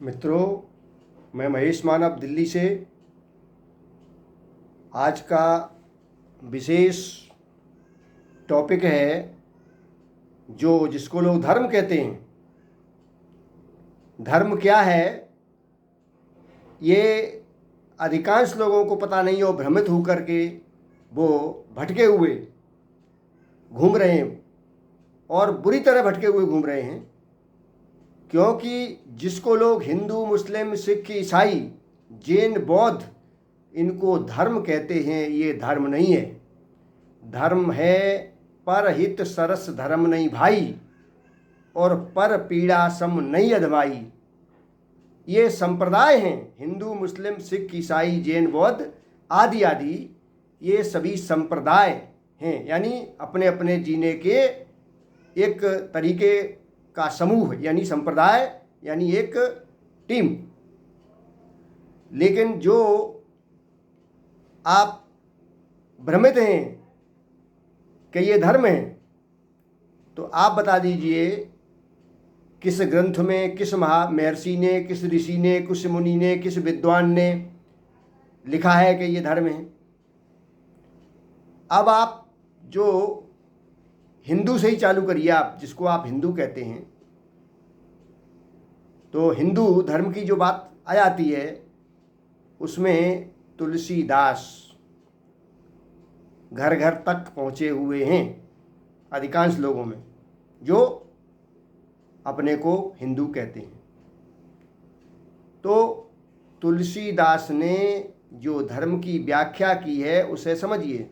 मित्रों, मैं महेश मानव दिल्ली से। आज का विशेष टॉपिक है जिसको लोग धर्म कहते हैं। धर्म क्या है, ये अधिकांश लोगों को पता नहीं और भ्रमित होकर के वो भटके हुए घूम रहे हैं और बुरी तरह भटके हुए घूम रहे हैं, क्योंकि जिसको लोग हिंदू, मुस्लिम, सिख, ईसाई, जैन, बौद्ध इनको धर्म कहते हैं, ये धर्म नहीं है। धर्म है परहित सरस धर्म नहीं भाई, और पर पीड़ा सम नहीं अधमाई। ये संप्रदाय हैं, हिंदू, मुस्लिम, सिख, ईसाई, जैन, बौद्ध आदि आदि, ये सभी संप्रदाय हैं, यानी अपने अपने जीने के एक तरीके का समूह, यानी संप्रदाय, यानी एक टीम। लेकिन जो आप भ्रमित हैं कि ये धर्म है, तो आप बता दीजिए किस ग्रंथ में, किस महर्षि ने, किस ऋषि ने, किस मुनि ने, किस विद्वान ने लिखा है कि ये धर्म है। अब आप जो हिंदू से ही चालू करिए, आप जिसको आप हिंदू कहते हैं, तो हिंदू धर्म की जो बात आ जाती है उसमें तुलसीदास घर घर तक पहुँचे हुए हैं अधिकांश लोगों में, जो अपने को हिंदू कहते हैं। तो तुलसीदास ने जो धर्म की व्याख्या की है उसे समझिए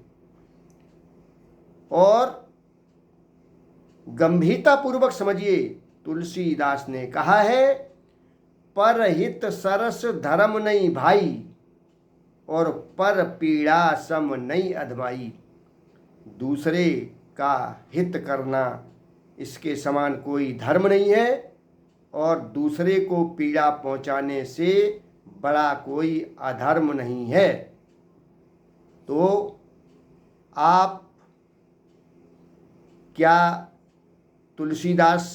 और गंभीरतापूर्वक समझिए। तुलसीदास ने कहा है, परहित सरस धर्म नहीं भाई, और पर पीड़ा सम नहीं अधमाई। दूसरे का हित करना, इसके समान कोई धर्म नहीं है, और दूसरे को पीड़ा पहुंचाने से बड़ा कोई अधर्म नहीं है। तो आप क्या तुलसीदास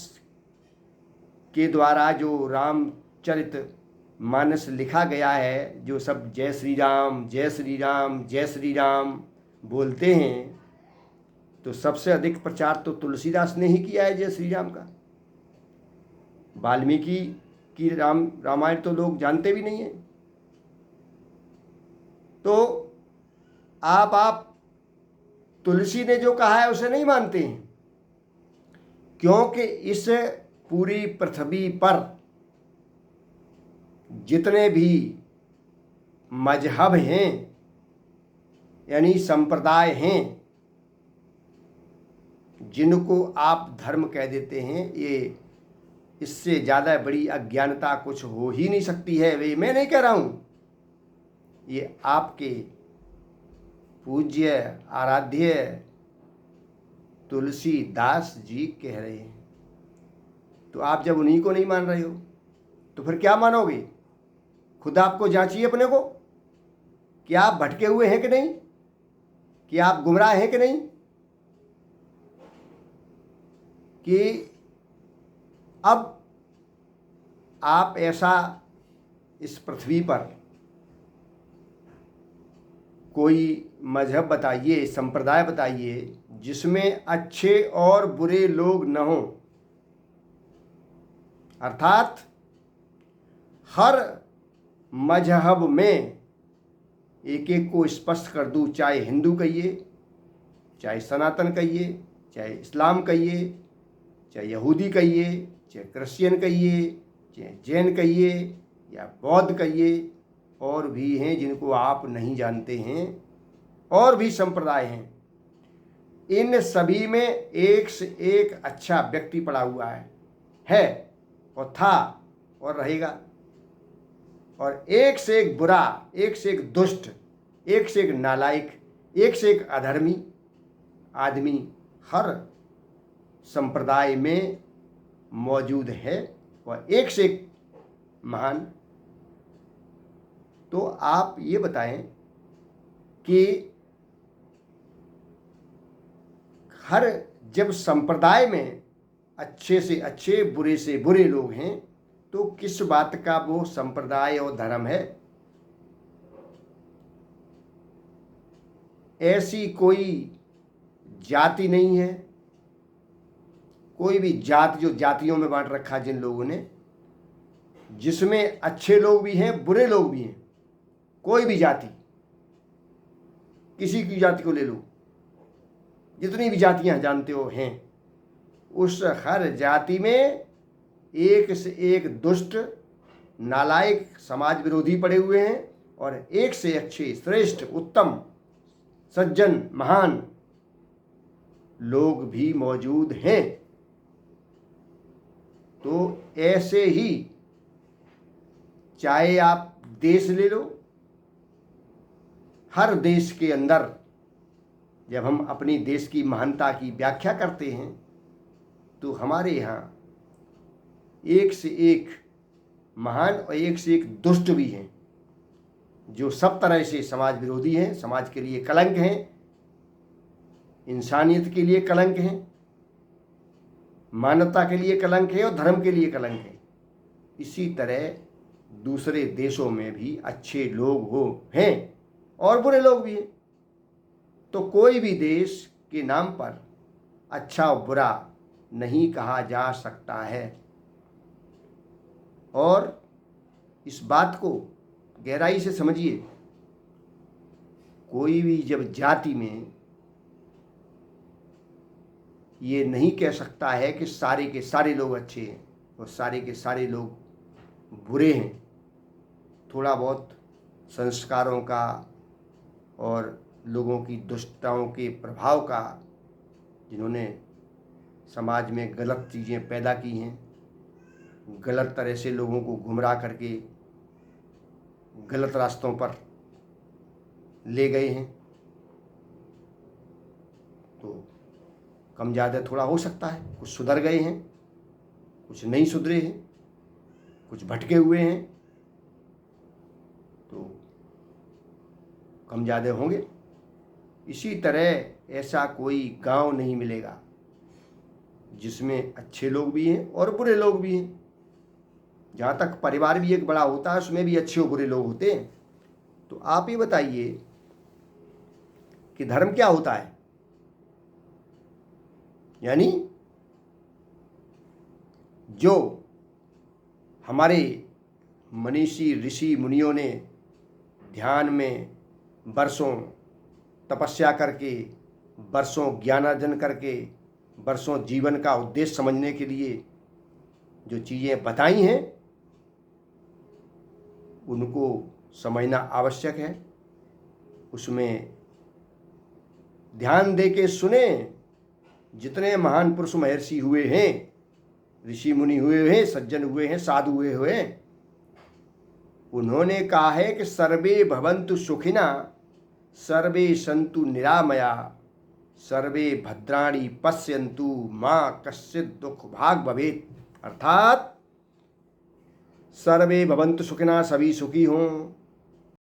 के द्वारा जो रामचरित मानस लिखा गया है, जो सब जय श्री राम, जय श्री राम, जय श्री राम बोलते हैं, तो सबसे अधिक प्रचार तो तुलसीदास ने ही किया है जय श्री राम का। वाल्मीकि की रामायण तो लोग जानते भी नहीं हैं। तो आप तुलसी ने जो कहा है उसे नहीं मानते हैं, क्योंकि इस पूरी पृथ्वी पर जितने भी मजहब हैं, यानी संप्रदाय हैं, जिनको आप धर्म कह देते हैं, ये इससे ज़्यादा बड़ी अज्ञानता कुछ हो ही नहीं सकती है। वे मैं नहीं कह रहा हूँ, ये आपके पूज्य आराध्य तुलसीदास जी कह रहे हैं। तो आप जब उन्हीं को नहीं मान रहे हो तो फिर क्या मानोगे? खुद आपको जांचिए अपने को कि आप भटके हुए हैं कि नहीं, कि आप गुमराह हैं कि नहीं, कि अब आप ऐसा इस पृथ्वी पर कोई मजहब बताइए, संप्रदाय बताइए, जिसमें अच्छे और बुरे लोग न हों। अर्थात हर मजहब में एक एक को स्पष्ट कर दूं, चाहे हिंदू कहिए, चाहे सनातन कहिए, चाहे इस्लाम कहिए, चाहे यहूदी कहिए, चाहे क्रिश्चियन कहिए, चाहे जैन कहिए या बौद्ध कहिए, और भी हैं जिनको आप नहीं जानते हैं, और भी संप्रदाय हैं। इन सभी में एक से एक अच्छा व्यक्ति पड़ा हुआ है और था और रहेगा, और एक से एक बुरा, एक से एक दुष्ट, एक से एक नालायक, एक से एक अधर्मी आदमी हर संप्रदाय में मौजूद है, और एक से एक महान। तो आप ये बताएं कि हर जब संप्रदाय में अच्छे से अच्छे, बुरे से बुरे लोग हैं, तो किस बात का वो संप्रदाय और धर्म है? ऐसी कोई जाति नहीं है, कोई भी जात जो जातियों में बांट रखा जिन लोगों ने, जिसमें अच्छे लोग भी हैं बुरे लोग भी हैं। कोई भी जाति, किसी की जाति को ले लो, जितनी भी जातियां जानते हो हैं, उस हर जाति में एक से एक दुष्ट नालायक समाज विरोधी पड़े हुए हैं और एक से अच्छे श्रेष्ठ उत्तम सज्जन महान लोग भी मौजूद हैं। तो ऐसे ही चाहे आप देश ले लो, हर देश के अंदर जब हम अपनी देश की महानता की व्याख्या करते हैं तो हमारे यहाँ एक से एक महान और एक से एक दुष्ट भी हैं, जो सब तरह से समाज विरोधी हैं, समाज के लिए कलंक हैं, इंसानियत के लिए कलंक हैं, मानवता के लिए कलंक है और धर्म के लिए कलंक है। इसी तरह दूसरे देशों में भी अच्छे लोग हैं और बुरे लोग भी हैं। तो कोई भी देश के नाम पर अच्छा और बुरा नहीं कहा जा सकता है। और इस बात को गहराई से समझिए, कोई भी जब जाति में ये नहीं कह सकता है कि सारे के सारे लोग अच्छे हैं और सारे के सारे लोग बुरे हैं। थोड़ा बहुत संस्कारों का और लोगों की दुष्टताओं के प्रभाव का, जिन्होंने समाज में गलत चीज़ें पैदा की हैं, गलत तरह से लोगों को गुमराह करके गलत रास्तों पर ले गए हैं, तो कम ज़्यादा थोड़ा हो सकता है। कुछ सुधर गए हैं, कुछ नहीं सुधरे हैं, कुछ भटके हुए हैं, तो कम ज़्यादा होंगे। इसी तरह ऐसा कोई गांव नहीं मिलेगा जिसमें अच्छे लोग भी हैं और बुरे लोग भी हैं। जहाँ तक परिवार भी एक बड़ा होता है, उसमें भी अच्छे और बुरे लोग होते हैं। तो आप ही बताइए कि धर्म क्या होता है? यानी जो हमारे मनीषी ऋषि मुनियों ने ध्यान में वर्षों तपस्या करके, वर्षों ज्ञानार्जन करके, वर्षों जीवन का उद्देश्य समझने के लिए जो चीज़ें बताई हैं, उनको समझना आवश्यक है। उसमें ध्यान दे के सुने। जितने महान पुरुष महर्षि हुए हैं, ऋषि मुनि हुए हैं, सज्जन हुए हैं, साधु हुए हैं, उन्होंने कहा है कि सर्वे भवन्तु सुखिना, सर्वे सन्तु निरामया, सर्वे भद्राणि पश्यन्तु माँ कश्चित् दुख भाग भवेत्। अर्थात सर्वे भवन्तु सुखिना, सभी सुखी हों,